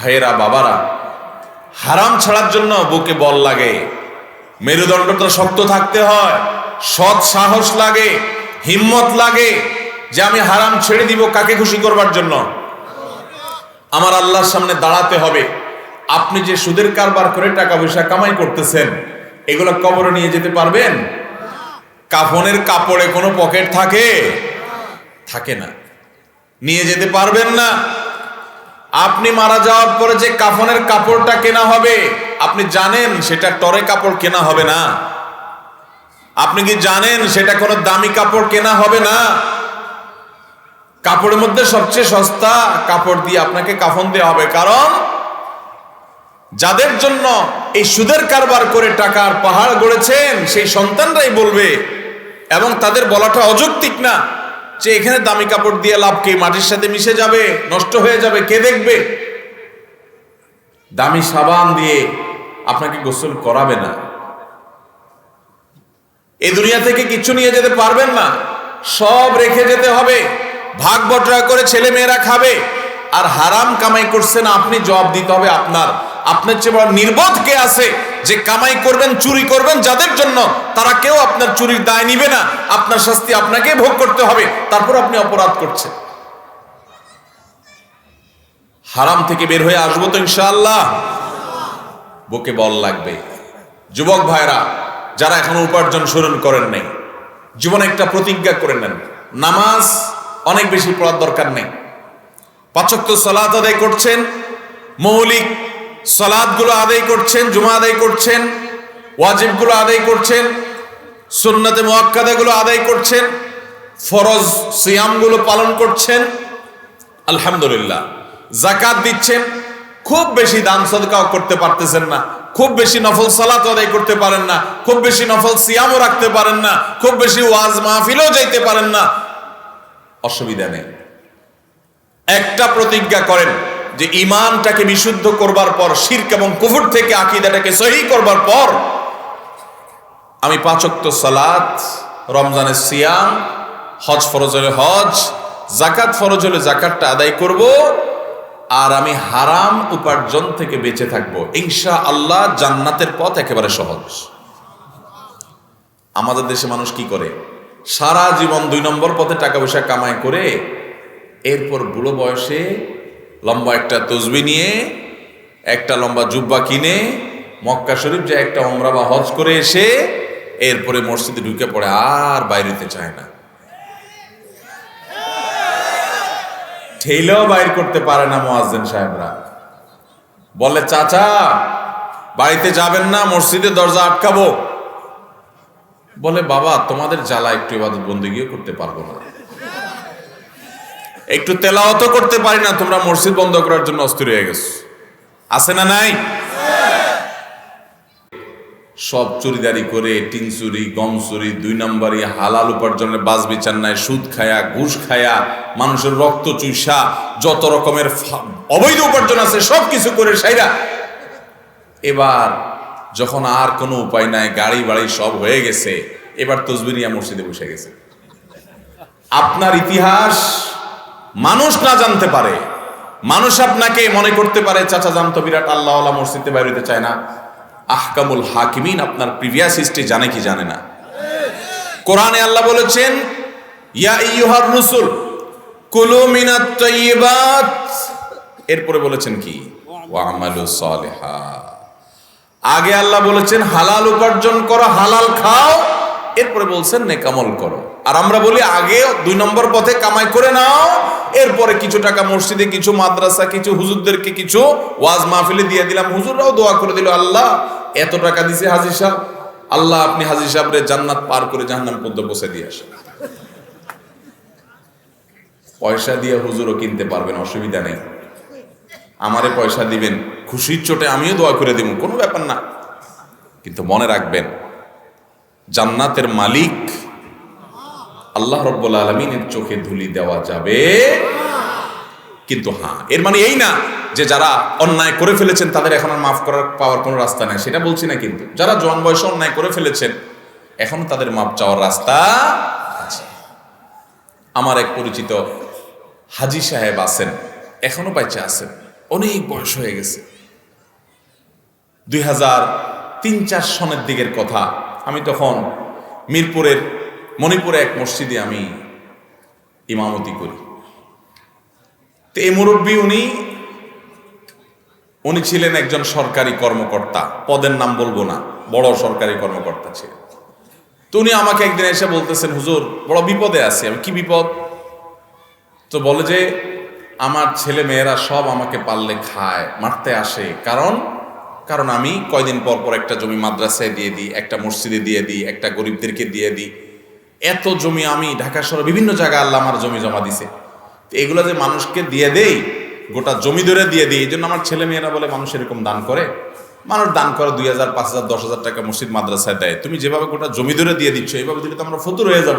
ভাইয়েরা, বাবারা, হারাম ছাড়ার জন্য বুকে বল লাগে, মেরুদণ্ডটা শক্ত থাকতে হয়, সৎ সাহস লাগে, হিম্মত লাগে যে আমি হারাম ছেড়ে দিব কাকে খুশি করবার জন্য? আমার আল্লাহর সামনে দাঁড়াতে হবে। আপনি যে সুদের কারবার করে টাকা পয়সা কামাই করতেছেন, এগুলো কবরে নিয়ে যেতে পারবেন? কাফনের কাপড়ে কোনো পকেট থাকে? থাকে না, নিয়ে যেতে পারবেন না। আপনি মারা যাওয়ার পরে যে কাফনের কাপড়টা কেনা হবে, আপনি জানেন সেটা টরে কাপড় কেনা হবে না? আপনি কি জানেন সেটা কোনো দামি কাপড় কেনা হবে না? কাপড়ের মধ্যে সবচেয়ে সস্তা কাপড় দিয়ে আপনাকে কাফন দেওয়া হবে। কারণ যাদের জন্য এই সুদের কারবার করে টাকার পাহাড় গড়েছেন, সেই সন্তানরাই বলবে, এবং তাদের বলাটা অযৌক্তিক না, যে এখানে দামি কাপড় দিয়ে লাভ কি? মাটির সাথে মিশে যাবে, নষ্ট হয়ে যাবে, কে দেখবে? দামি সাবান দিয়ে আপনাকে গোসল করাবে না। এই দুনিয়া থেকে কিছু নিয়ে যেতে পারবেন না, সব রেখে যেতে হবে। ভাগ বটরা করে ছেলে মেয়েরা খাবে, আর হারাম কামাই করছেন আপনি, জবাব দিতে হবে আপনার। আপনার চেয়ে বড় নির্বোধ কে আছে যে কামাই করবেন, চুরি করবেন যাদের জন্য, তারা কেউ আপনার চুরির দায় নিবে না। আপনার শাস্তি আপনাকে ভোগ করতে হবে, তারপর আপনি অপরাধ করছেন। হারাম থেকে বের হয়ে আসবো তো ইনশাআল্লাহ। বুকে বল লাগবে। যুবক ভাইরা, যারা এখনো উপার্জন শুরু করেন নাই, জীবনে একটা প্রতিজ্ঞা করে নেন। নামাজ অনেক বেশি পড়ার দরকার নেই। 5 ওয়াক্ত সালাত আদায় করছেন, মৌলিক সালাতগুলো আদায় করছেন, জুমা আদায় করছেন, ওয়াজিবগুলো আদায় করছেন, সুন্নাতে মুআক্কাদাগুলো আদায় করছেন, ফরজ সিয়ামগুলো পালন করছেন, আলহামদুলিল্লাহ। যাকাত দিচ্ছেন, খুব বেশি দান সদকাও করতে পারতেছেন না, খুব বেশি নফল সালাত আদায় করতে পারেন না, খুব বেশি নফল সিয়ামও রাখতে পারেন না, খুব বেশি ওয়াজ মাহফিলেও যাইতে পারেন না, অসুবিধা নেই। একটা প্রতিজ্ঞা করেন যে ঈমানটাকে বিশুদ্ধ করবার পর, শিরক এবং কুফর থেকে আকীদাটাকে সহিহ করবার পর, আমি 5 ওয়াক্ত সালাত, রমজানের সিয়াম, হজ ফরজ হলে হজ, যাকাত ফরজ হলে যাকাতটা আদায় করব, আর আমি হারাম উপার্জন থেকে বেঁচে থাকবো। ইনশাআল্লাহ জান্নাতের পথ একেবারে সহজ। আমাদের দেশে মানুষ কি করে? সারা জীবন 2 নম্বর পথে টাকা পয়সা কামাই করে, এরপর বুড়ো বয়সে লম্বা একটা তসবিহ নিয়ে, একটা লম্বা জুব্বা কিনে, মক্কা শরীফ যায় একটা উমরা বা হজ করে এসে, এরপরে মসজিদে ঢুকে পড়ে, আর বাইরেতে চায় না। ঠেলেও বাইর করতে পারে না মুয়াজ্জিন সাহেবরা। বলে, চাচা বাড়িতে যাবেন না, মসজিদের দরজা আটকাবো। বলে, বাবা তোমাদের জ্বালা একটু ইবাদত বন্দেগীও করতে পারবো না, একটু তেলাওয়াতও করতে পারি না, তোমরা মসজিদ বন্ধ করার জন্য অস্থির হয়ে গেছো। আছে না নাই? সব চুরিদারি করে, টিন চুরি, গম চুরি, 2 নম্বরই, হালাল উপার্জনের বাজ বিচার নাই, সুদ খায়া, ঘুষ খায়া, মানুষের রক্ত চুষা, যত রকমের অবৈধ উপার্জন আছে সব কিছু করে সাইরা, এবার যখন আর কোনো উপায় নাই, গাড়ি বাড়ি সব হয়ে গেছে, এবার তসবিহ নিয়ে মসজিদে বসে গেছে। আপনার ইতিহাস মানুষ না জানতে পারে, মানুষ আপনাকে মনে করতে পারে চাচা জানতো বিরাট আল্লাহওয়ালা, মসজিদে বাইরে হতে চায় না। আহকামুল হাকিমিন আপনার প্রিভিয়াস হিস্ট্রি জানে কি জানে না? কোরআনে আল্লাহ বলেছেন, ইয়া আইয়ুহার রাসূল কুলু মিনাত তাইয়্যিবাত, এরপরে বলেছেন কি? ওয়া আমালু সালিহা। আগে আল্লাহ বলেছেন হালাল উপার্জন করো, হালাল খাও, এরপরে বলছেন নেকামল করো। আর আমরা বলি আগে 2 নম্বর পথে কামাই করে নাও, এরপরে কিছু টাকা মসজিদে, কিছু মাদ্রাসা, কিছু হুজুরদেরকে কিছু ওয়াজ মাহফিলে দিয়ে দিলাম, হুজুররাও দোয়া করে দিল, আল্লাহ এত টাকা দিছে হাজী সাহেব, আল্লাহ আপনি হাজী সাহেবরে জান্নাত পার করে জাহান্নাম পর্যন্ত পৌঁছে দিয়ে আসেন। পয়সা দিয়ে হুজুরও কিনতে পারবেন, অসুবিধা নেই। আমারে পয়সা দিবেন, খুশির চোটে আমিও দোয়া করে দিব, কোনো ব্যাপার না। কিন্তু মনে রাখবেন, জান্নাতের মালিক আল্লাহ রাব্বুল আলামিনের চোখে ধুলি দেওয়া যাবে। কিন্তু হ্যাঁ, এর মানে এই না যে যারা অন্যায় করে ফেলেছেন তাদের এখন আর মাফ করার পাওয়ার কোনো রাস্তা নেই, সেটা বলছি না। কিন্তু যারা জোয়ান বয়সে অন্যায় করে ফেলেছেন, এখনো তাদের মাফ চাওয়ার রাস্তা আছে। আমার এক পরিচিত হাজী সাহেব আছেন, এখনো বাইচে আছেন, অনেক বয়স হয়ে গেছে। 2003-4 সনের দিকের কথা। আমি তখন মিরপুরের মণিপুরে এক মসজিদে আমি ইমামতি করি। তো এই মুরব্বী উনি ছিলেন একজন সরকারি কর্মকর্তা, পদের নাম বলবো না, বড় সরকারি কর্মকর্তা ছিলেন। তো উনি আমাকে একদিন এসে বলতেছেন, হুজুর বড় বিপদে আছি। আমি কি বিপদ? তো বলে যে আমার ছেলে মেয়েরা সব আমাকে পারলে খায়, মারতে আসে। কারণ আমি কয়দিন পর পর একটা জমি মাদ্রাসায় দিয়ে দিই, একটা মসজিদে দিয়ে দিই, একটা গরিবদেরকে দিয়ে দিই। এত জমি আমি ঢাকা শহরে বিভিন্ন জায়গায় আল্লাহ আমার জমি জমা দিছে, তো এগুলো যে মানুষকে দিয়ে দেই, গোটা জমি ধরে দিয়ে দিই। এই জন্য আমার ছেলে মেয়েরা বলে মানুষ এরকম দান করে। মানুষ দান করে 2,000, 5,000, 10,000 টাকা মসজিদ মাদ্রাসায় দেয়। তুমি যেভাবে গোটা জমি ধরে দিয়ে দিচ্ছ, এইভাবে দিলে তো আমরা ফতুর হয়ে যাব।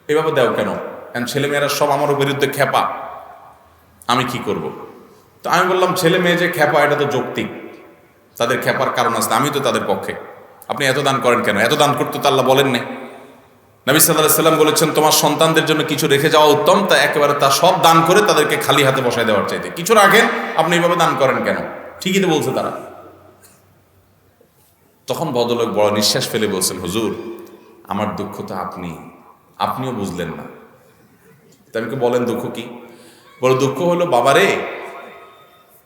এইভাবে দেও কেন? কারণ ছেলে মেয়েরা সব আমার বিরুদ্ধে খেপা, আমি কি করব? তো আমি বললাম, ছেলে মেয়ে যে খেপা এটা তো যৌক্তিক, তাদের খেপার কারণ আছে, আমি তো তাদের পক্ষে। আপনি এত দান করেন কেন? এত দান করতে তো আল্লাহ বলেন নাই। নবী সাল্লাল্লাহু আলাইহি সাল্লাম বলেছেন, তোমার সন্তানদের জন্য কিছু রেখে যাওয়া উত্তম, তা একেবারে তা সব দান করে তাদেরকে খালি হাতে বসায় দেওয়ার চাইতে কিছু রাখেন, আপনি এইভাবে দান করেন কেন? ঠিকই তো বলছে তারা। তখন ভদ্রলোক বড় নিঃশ্বাস ফেলে বলছেন, হুজুর আমার দুঃখ তো আপনিও বুঝলেন না। তা আমি বলেন দুঃখ কি? বড় দুঃখ হলো, বাবারে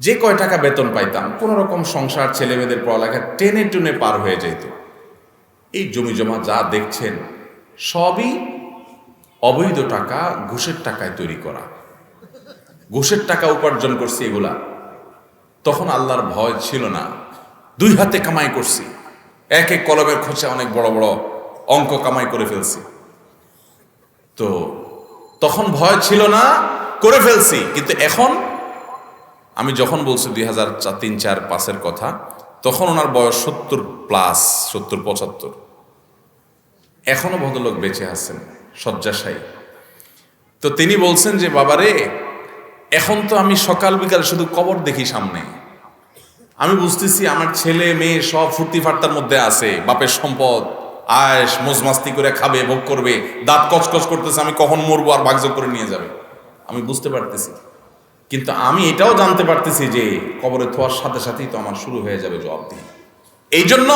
যে কয় টাকা বেতন পাইতাম কোনো রকম সংসার, ছেলে মেয়েদের পড়ালেখা টেনে টুনে পার হয়ে যেত। এই জমি জমা যা দেখছেন সবই অবৈধ টাকা, ঘুষের টাকায় তৈরি করা, ঘুষের টাকা উপার্জন করছি এগুলা। তখন আল্লাহর ভয় ছিল না, 2 হাতে কামাই করছি, এক এক কলমের খোঁচে অনেক বড় বড় অঙ্ক কামাই করে ফেলছি। তো তখন ভয় ছিল না, করে ফেলছি। কিন্তু এখন আমি যখন বলছি 2003-4-5 কথা, তখন ওনার বয়স 70+, 70-75। এখনো ভদ্রলোক বেঁচে আছেন, শয্যাশায়ী। তো তিনি বলছেন যে বাবারে, এখন তো আমি সকাল বিকাল শুধু কবর দেখি সামনে। আমি বুঝতেছি আমার ছেলে মেয়ে সব ফুর্তি ফার্তার মধ্যে আছে, বাপের সম্পদ আয়েশ মোজমাস্তি করে খাবে, ভোগ করবে, দাঁত কচকচ করতেছে, আমি কখন মরবো আর ভাগযোগ করে নিয়ে যাবে, আমি বুঝতে পারতেছি। কিন্তু আমি এটাও জানতে পারতেছি যে কবরে থোয়ার সাথে সাথেই তো আমার শুরু হয়ে যাবে জবাবদিহি। এই জন্য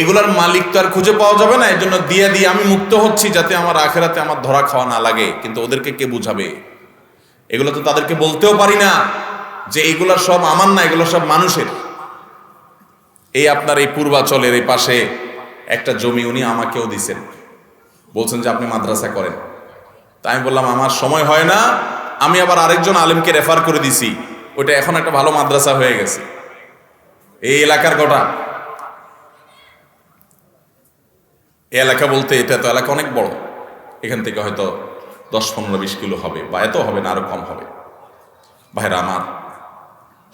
এগুলার মালিক তো আর খুঁজে পাওয়া যাবে না, এই জন্য দিয়ে দিয়ে আমি মুক্ত হচ্ছি, যাতে আমার আখেরাতে আমার ধরা খাওয়া না লাগে। কিন্তু ওদেরকে কে বুঝাবে? এগুলো তো তাদেরকে বলতেও পারি না যে এগুলা সব আমার না, এগুলো সব মানুষের। এই আপনার এই পূর্বাচলের এই পাশে একটা জমি উনি আমাকেও দিছেন, বলছেন যে আপনি মাদ্রাসা করেন। তাই আমি বললাম আমার সময় হয় না, আমি আবার আরেকজন আলেমকে রেফার করে দিছি, ওইটা এখন একটা ভালো মাদ্রাসা হয়ে গেছে এই এলাকার। গোটা এই এলাকা বলতে এটা তো এলাকা অনেক বড়, এখান থেকে হয়তো 10-15-20 কিলো হবে, বা এত হবে না, আরো কম হবে। ভাইরা আমার,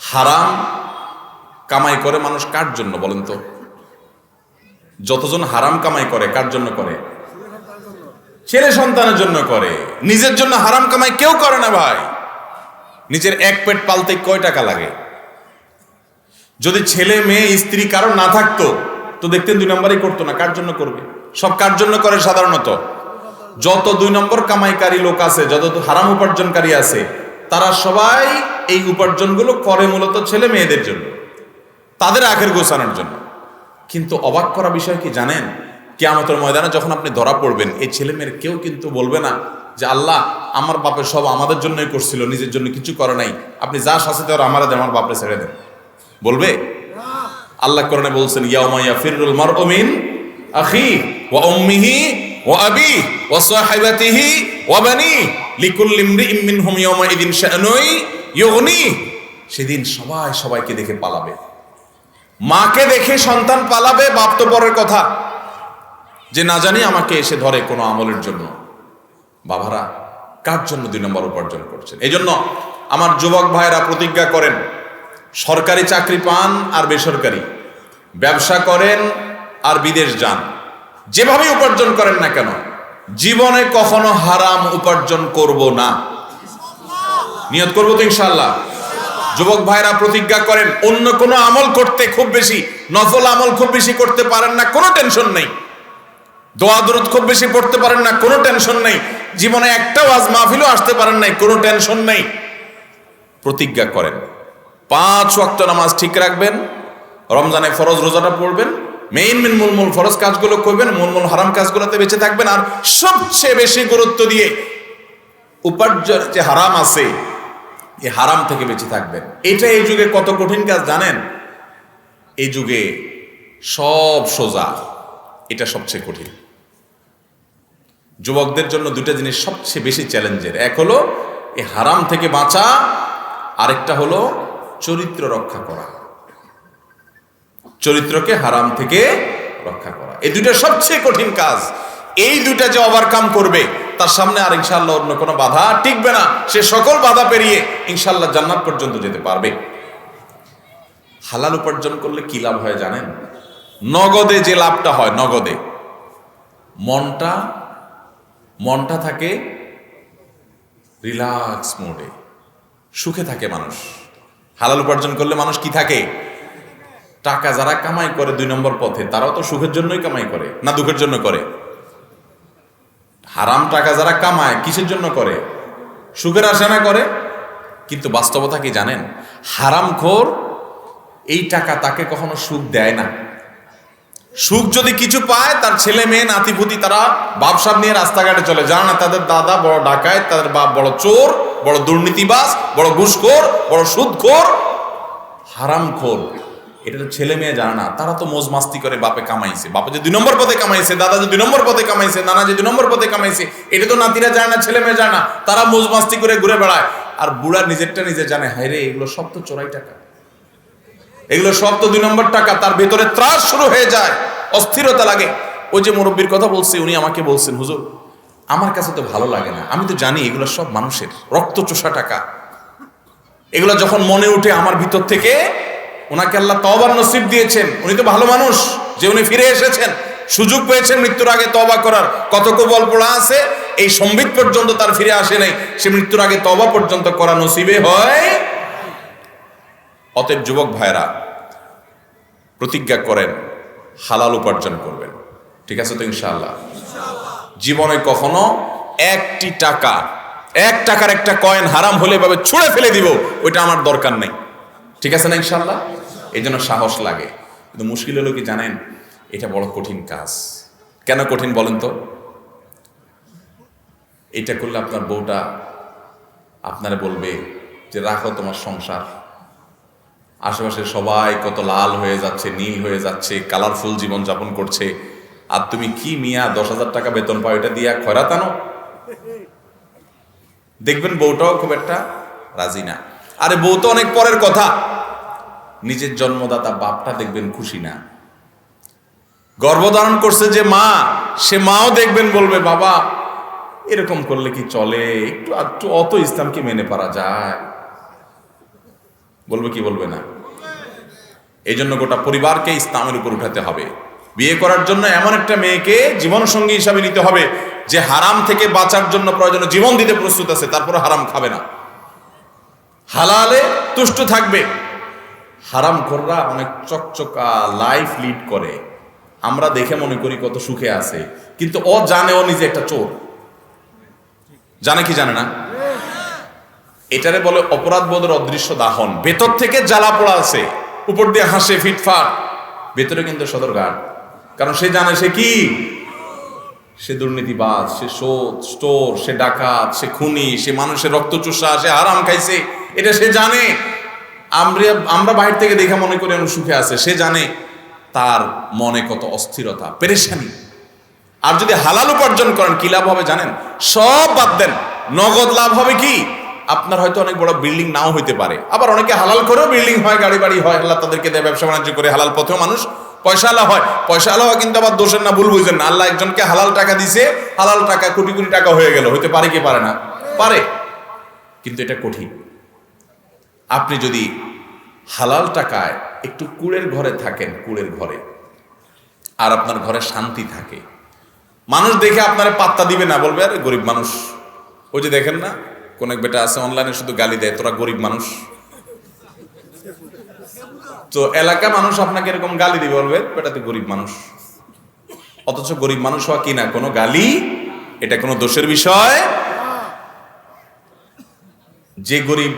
হারাম কামাই করে মানুষ কার জন্য বলেন তো? যতজন হারাম কামাই করে কার জন্য করে? ছেলে সন্তানের জন্য করে, নিজের জন্য হারাম কামাই কেউ করে না ভাই। নিজের এক পেট পালতে কয় টাকা লাগে? যদি ছেলে মেয়ে স্ত্রী কারো না থাকতো তো দেখতেন 2 নম্বরই করতো না। কার জন্য করবে? সব কার জন্য করে? সাধারণত যত 2 নম্বর কামাইকারী লোক আছে, যত হারাম উপার্জনকারী আছে, তারা সবাই এই উপার্জনগুলো করে মূলত ছেলে মেয়েদের জন্য, তাদের আখের গোছানোর জন্য। কিন্তু অবাক করা বিষয় কি জানেন? কিয়ামতের ময়দানে যখন আপনি ধরা পড়বেন, এই ছেলে মেয়ের কেউ কিন্তু বলবে না যে আল্লাহ আমার বাপের সব আমাদের জন্যই করছিল, নিজের জন্য কিছু করে নাই, আপনি যা শাস্তি দেওয়ার আমার দেন, আমার বাপরে ছেড়ে দেন। বলবে? আল্লাহ কোরআনে বলছেন, ইয়াউমা ইয়াফিরুল মারউ মিন আখি ওয়া উম্মিহি ওয়া আবি ওয়া সাহিবাতিহি ওয়া বানি লিকুল্লি ইমরিইম মিনহুম ইয়াউমা ইযিন শা'নুই ইউগনি। সেদিন সবাই সবাইকে দেখে পালাবে। মাকে দেখে সন্তান পালাবে, বাপ তো পরের কথা, যে না জানি আমাকে এসে ধরে কোনো আমলের জন্য। বাবারা, কার জন্য 2 নম্বর উপার্জন করছেন? এই জন্য আমার যুবক ভাইয়েরা প্রতিজ্ঞা করেন, সরকারি চাকরি পান আর বেসরকারি, ব্যবসা করেন আর বিদেশ যান, যেভাবে উপার্জন করেন না কেন, জীবনে কখনো হারাম উপার্জন করব না। নিয়ত করবো তো ইনশাআল্লাহ। যুবক ভাইরা প্রতিজ্ঞা করেন, অন্য কোনো আমল করতে খুব বেশি, নফল আমল খুব বেশি করতে পারেন না, কোনো টেনশন নেই। দোয়া দরুদ খুব বেশি পড়তে পারেন না, কোনো টেনশন নেই। জীবনে একটা ওয়াজ মাহফিলও আসতে পারেন নাই, কোনো টেনশন নেই। প্রতিজ্ঞা করেন 5 ওয়াক্ত নামাজ ঠিক রাখবেন, রমজানে ফরজ রোজাটা পড়বেন, মেইন মূল ফরজ কাজগুলো করবেন, মূল হারাম কাজগুলোতে বেঁচে থাকবেন, আর সবচেয়ে বেশি গুরুত্ব দিয়ে উপার্জন যে হারাম আছে এই হারাম থেকে বেঁচে থাকবেন। এটা এই যুগে কত কঠিন কাজ জানেন? এই যুগে সব সোজা, এটা সবচেয়ে কঠিন। যুবকদের জন্য দুটা জিনিস সবচেয়ে বেশি চ্যালেঞ্জের, এক হলো এই হারাম থেকে বাঁচা, আরেকটা হলো চরিত্র রক্ষা করা, চরিত্রকে হারাম থেকে রক্ষা করা। এই দুটা সবচেয়ে কঠিন কাজ। এই দুটা যে ওভারকাম করবে তার সামনে আর ইনশাআল্লাহ অন্য কোনো বাধা টিকবে না। সে সকল বাধা পেরিয়ে ইনশাআল্লাহ জান্নাত পর্যন্ত যেতে পারবে। হালাল উপার্জন করলে কি লাভ হয় জানেন? নগদে যে লাভটা হয়, নগদে মনটা থাকে রিল্যাক্স মোডে, সুখে থাকে মানুষ। হালাল উপার্জন করলে মানুষ কি থাকে? টাকা যারা কামাই করে 2 নম্বর পথে, তারাও তো সুখের জন্যই কামাই করে, না দুঃখের জন্য করে? হারাম টাকা যারা কামায় কিসের জন্য করে? সুখের আশা না করে? কিন্তু বাস্তবতা কি জানেন? হারামখোর এই টাকা তাকে কখনো সুখ দেয় না। সুখ যদি কিছু পায়, তার ছেলে মেয়ে নাতিপুতি তারা বাপসাব নিয়ে রাস্তাঘাটে চলে, জানে না তাদের দাদা বড় ডাকাত, তাদের বাপ বড় চোর, বড় দুর্নীতিবাজ, বড় ঘুষখোর, বড় সুদখোর, হারামখোর। এটা তো ছেলে মেয়ে জানে না। তারা তো মোজ মাস্তি করে বাপে কামাইছে, বাপে যে 2 নম্বর পথে কামাইছে, দাদা যে 2 নম্বর পথে কামাইছে, নানা যে 2 নম্বর পথে কামাইছে, এটা তো নাতিরা জানে না, ছেলে মেয়ে জানে না। তারা মোজ মাস্তি করে ঘুরে বেড়ায়। আর বুড়া নিজেরটা নিজে জানে, হায় রে এগুলো সব তো চোরাই টাকা, এগুলো সব তো 2 নম্বর টাকা। তার ভেতরে ত্রাস শুরু হয়ে যায়, অস্থিরতা লাগে। ওই যে মুরব্বীর কথা বলছি, উনি আমাকে বলছেন, হুজুর আমার কাছে তো ভালো লাগে না, আমি তো জানি এগুলো সব মানুষের রক্ত চোষা টাকা। এগুলো যখন মনে উঠে আমার ভিতর থেকে, ওনাকে আল্লাহ তওবার নসিব দিয়েছেন, উনি তো ভালো মানুষ যে উনি ফিরে এসেছেন, সুযোগ পেয়েছেন মৃত্যুর আগে তওবা করার। কত কবল পড়া আছে, এই সম্বিত পর্যন্ত তার ফিরে আসে নাই, সে মৃত্যুর আগে তওবা পর্যন্ত করা নসিবে হয়। অতএব যুবক ভাইরা প্রতিজ্ঞা করেন হালাল উপার্জন করবেন, ঠিক আছে তো ইনশাআল্লাহ? জীবনে কখনো এক টাকার একটা কয়েন হারাম হলে ভাবে ছুঁড়ে ফেলে দিব, ওইটা আমার দরকার নেই, ঠিক আছে না ইনশাআল্লাহ? এই জন্য সাহস লাগে। কিন্তু মুশকিল হলো কি জানেন? এটা বড় কঠিন কাজ। কেন কঠিন বলেন তো? এটা করলে আপনার বউটা আপনারে বলবে যে রাখো তোমার সংসার, আশেপাশে সবাই কত লাল হয়ে যাচ্ছে, নীল হয়ে যাচ্ছে, কালারফুল জীবন যাপন করছে, আর তুমি কি মিয়া 10,000 টাকা বেতন পাও, এটা দিয়া খয়রাত আনো? দেখবেন বউটাও খুব একটা রাজি না। আরে বউ তো অনেক পরের কথা, নিজের জন্মদাতা বাপটা দেখবেন খুশি না। গর্ভধারণ করছে যে মা, সে মাও দেখবেন বলবে বাবা এরকম করলে কি চলে, একটু অত ইসলামকে মেনে পারা যায়? বলবে কি বলবে না? এই জন্য গোটা পরিবারকে ইসলামের উপর উঠাতে হবে। বিয়ে করার জন্য এমন একটা মেয়েকে জীবন সঙ্গী হিসাবে নিতে হবে যে হারাম থেকে বাঁচার জন্য প্রয়োজনে জীবন দিতে প্রস্তুত আছে, তারপরে হারাম খাবে না, হালালে তুষ্ট থাকবে। হারামখোররা অনেক চকচকা লাইফ লিড করে, আমরা দেখে মনে করি কত সুখে আছে, কিন্তু ও জানে ও নিজে একটা চোর। জানে কি জানে না? এটারে বলে অপরাধ বোধের অদৃশ্য দাহন। ভেতর থেকে জ্বালা পোড়া আছে, উপর দিয়ে হাসে ফিটফাট, ভেতরে কিন্তু সদরঘাট। কারণ সে জানে সে কি, সে দুর্নীতিবাজ, সে চোর, সে ডাকাত, সে খুনি, সে মানুষের রক্ত চুষা, সে হারাম খাইছে, এটা সে জানে। আমরা বাইরে থেকে দেখে মনে করি অনেক সুখে আছে, সে জানে তার মনে কত অস্থিরতা, পেরেশানি। আর যদি হালাল উপার্জন করেন কি লাভ হবে জানেন? সব বাদ দেন, নগদ লাভ হবে কি? আপনার হয়তো অনেক বড় বিল্ডিং নাও হইতে পারে, আবার অনেকে হালাল করেও বিল্ডিং হয়, গাড়ি বাড়ি হয়, আল্লাহ তাদেরকে দেয়, ব্যবসা বাণিজ্য করে হালাল পথেও মানুষ পয়সা আলা হয়। পয়সা আলা হয় কিন্তু আবার দোষের না, ভুল বুঝেন না। আল্লাহ একজনকে হালাল টাকা দিছে, হালাল টাকা কোটি কোটি টাকা হয়ে গেল, হইতে পারে কি পারে না? পারে, কিন্তু এটা কঠিন। আপনি যদি হালাল টাকায় একটু কুড়ের ঘরে থাকেন, কুড়ের ঘরে, আর আপনার ঘরে শান্তি থাকে, মানুষ দেখে আপনারা পাত্তা দিবে না, বলবে আরে গরিব মানুষ। ওই যে দেখেন না কোন এক বেটা আছে অনলাইনে শুধু গালি দেয়, তোরা গরিব মানুষ। তো এলাকা মানুষ আপনাকে এরকম গালি দিবে, বলবে বেটা তো গরিব মানুষ। অথচ গরিব মানুষ হওয়া কি না কোনো গালি, এটা কোনো দোষের বিষয়। যে গরিব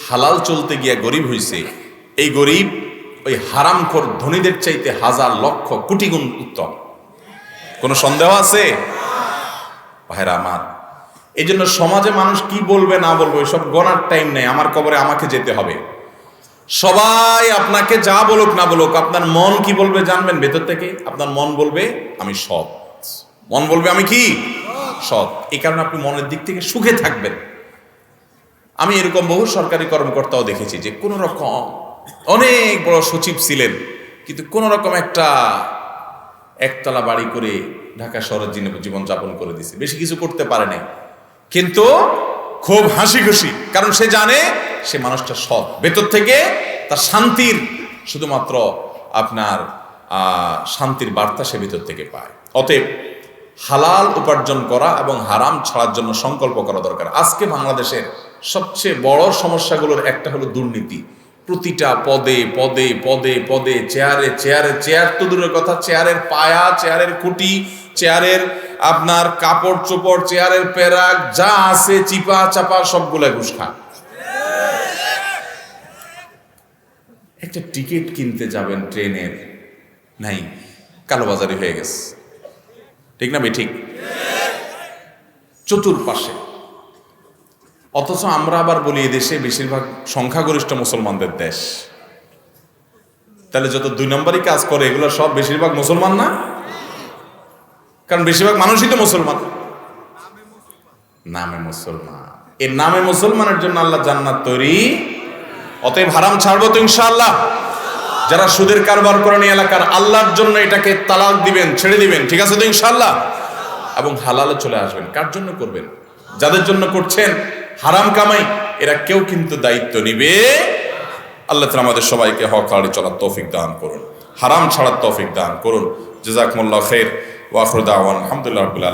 হালাল চলতে গিয়া গরিব হইছে, এই গরিব ওই হারামখোর ধনীদের চাইতে হাজার লক্ষ কোটি গুণ উত্তম। কোনো সন্দেহ আছে ভাইরা আমার? এই জন্য সমাজে মানুষ কি বলবে না বলবে ওইসব গণার টাইম নেই। আমার কবরে আমাকে যেতে হবে। সবাই আপনাকে যা বলুক না বলুক, আপনার মন কি বলবে জানবেন? ভেতর থেকে আপনার মন বলবে আমি সৎ, মন বলবে আমি কি সৎ। এই কারণে আপনি মনের দিক থেকে সুখে থাকবেন। আমি এরকম বহু সরকারি কর্মকর্তাও দেখেছি যে কোন রকম অনেক বড় সচিব ছিলেন, কিন্তু কোন রকম একটা একতলা বাড়ি করে ঢাকা শহরের জীবন যাপন করে দিছে, বেশি কিছু করতে পারে নাই, কিন্তু খুব হাসি খুশি। কারণ সে জানে সে মানুষটা সৎ, ভেতর থেকে তার শান্তির শুধুমাত্র আপনার শান্তির বার্তা সে ভেতর থেকে পায়। অতএব হালাল উপার্জন করা এবং হারাম ছাড়ার জন্য সংকল্প করা দরকার। আজকে বাংলাদেশের সবচেয়ে বড় সমস্যাগুলোর একটা হলো দুর্নীতি। প্রতিটা পদে পদে পদে পদে চেয়ারে চেয়ারে, চেয়ার তো দূরের কথা, চেয়ারের পায়া, চেয়ারের খুঁটি, চেয়ারের আপনার কাপড় চোপড়, চেয়ারের পেরাক যা আছে চিপা চাপা সবগুলা ঘুষ খান। একটা টিকিট কিনতে যাবেন ট্রেনের, নাই, কালোবাজারি হয়ে গেছে, ঠিক না ঠিক? চতুর্পাশে। অথচ আমরা আবার বলি এদেশে বেশিরভাগ সংখ্যাগরিষ্ঠ মুসলমানদের দেশ। তাহলে যত 2 নম্বরই কাজ করে এগুলো সব বেশিরভাগ মুসলমান না? কারণ বেশিরভাগ মানুষই তো মুসলমান, নামে মুসলমান। এর নামে মুসলমানের জন্য আল্লাহ জান্নাত তৈরি। অতএব হারাম ছাড়বো তো ইনশাআল্লাহ। যারা সুদের কারবার করেন এই এলাকার, আল্লাহর জন্য এটাকে তালাক দিবেন, ছেড়ে দিবেন, ঠিক আছে তো ইনশাআল্লাহ? এবং হালালে চলে আসবেন। কার জন্য করবেন? যাদের জন্য করছেন হারাম কামাই, এরা কেউ কিন্তু দায়িত্ব নিবে। আল্লাহ তাআলা আমাদের সবাইকে হক আড়ি চলার তৌফিক দান করুন, হারাম ছাড়ার তৌফিক দান করুন। জাযাকুমুল্লাহু খাইর ওয়া আখিরু দাওয়ানা আলহামদুলিল্লাহি রাব্বিল আলামিন।